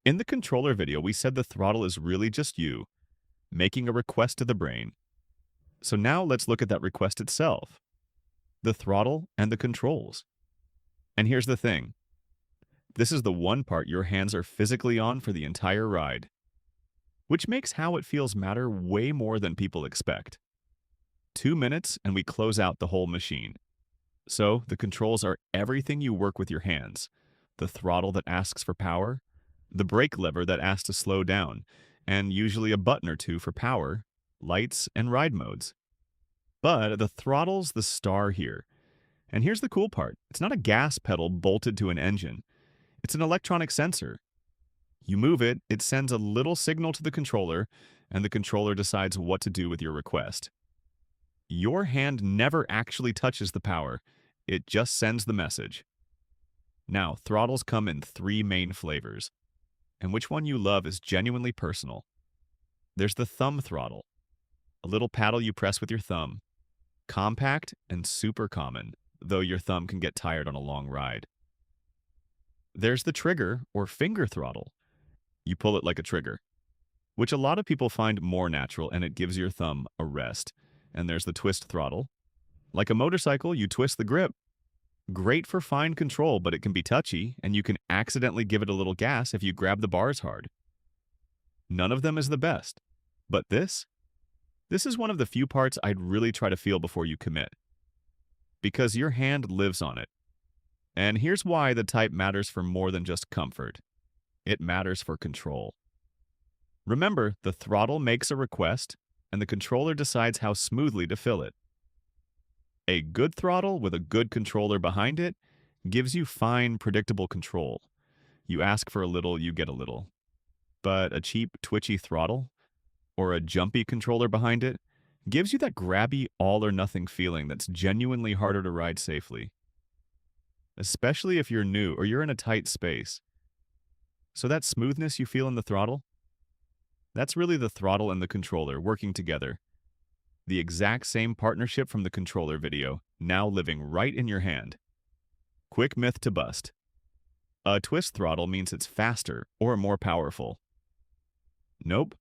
In the controller video, we said the throttle is really just you making a request to the brain. So now let's look at that request itself, the throttle and the controls. And here's the thing. This is the one part your hands are physically on for the entire ride, which makes how it feels matter way more than people expect. 2 minutes and we close out the whole machine. So the controls are everything you work with your hands. The throttle that asks for power, the brake lever that asks to slow down, and usually a button or two for power, lights, and ride modes. But the throttle's the star here. And here's the cool part. It's not a gas pedal bolted to an engine. It's an electronic sensor. You move it, it sends a little signal to the controller, and the controller decides what to do with your request. Your hand never actually touches the power. It just sends the message. Now, throttles come in 3 main flavors, and which one you love is genuinely personal. There's the thumb throttle, a little paddle you press with your thumb. Compact and super common, though your thumb can get tired on a long ride. There's the trigger or finger throttle. You pull it like a trigger, which a lot of people find more natural and it gives your thumb a rest. And there's the twist throttle. Like a motorcycle, you twist the grip. Great for fine control, but it can be touchy, and you can accidentally give it a little gas if you grab the bars hard. None of them is the best, but this is one of the few parts I'd really try to feel before you commit, because your hand lives on it. And here's why the type matters for more than just comfort. It matters for control. Remember, the throttle makes a request, and the controller decides how smoothly to fill it. A good throttle with a good controller behind it gives you fine, predictable control. You ask for a little, you get a little. But a cheap, twitchy throttle, or a jumpy controller behind it, gives you that grabby, all-or-nothing feeling that's genuinely harder to ride safely. Especially if you're new or you're in a tight space. So that smoothness you feel in the throttle, that's really the throttle and the controller working together. The exact same partnership from the controller video, now living right in your hand. Quick myth to bust. A twist throttle means it's faster or more powerful. Nope.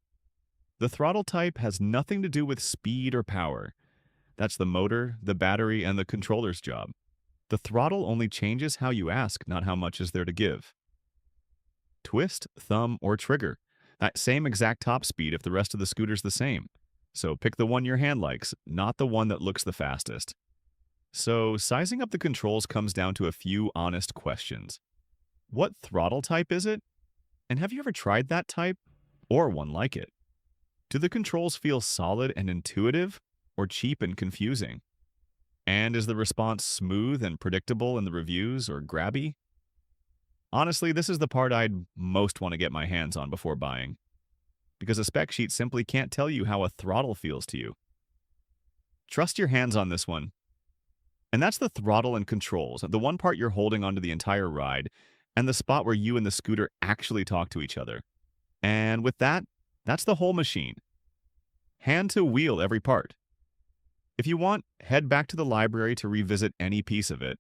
The throttle type has nothing to do with speed or power. That's the motor, the battery, and the controller's job. The throttle only changes how you ask, not how much is there to give. Twist, thumb, or trigger. That same exact top speed if the rest of the scooter's the same. So pick the one your hand likes, not the one that looks the fastest. So sizing up the controls comes down to a few honest questions. What throttle type is it? And have you ever tried that type? Or one like it? Do the controls feel solid and intuitive, or cheap and confusing? And is the response smooth and predictable in the reviews, or grabby? Honestly, this is the part I'd most want to get my hands on before buying, because a spec sheet simply can't tell you how a throttle feels to you. Trust your hands on this one. And that's the throttle and controls, the one part you're holding onto the entire ride, and the spot where you and the scooter actually talk to each other. And with that, that's the whole machine. Hand to wheel every part. If you want, head back to the library to revisit any piece of it.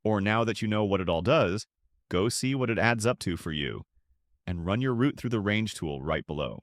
Or now that you know what it all does, go see what it adds up to for you, and run your route through the range tool right below.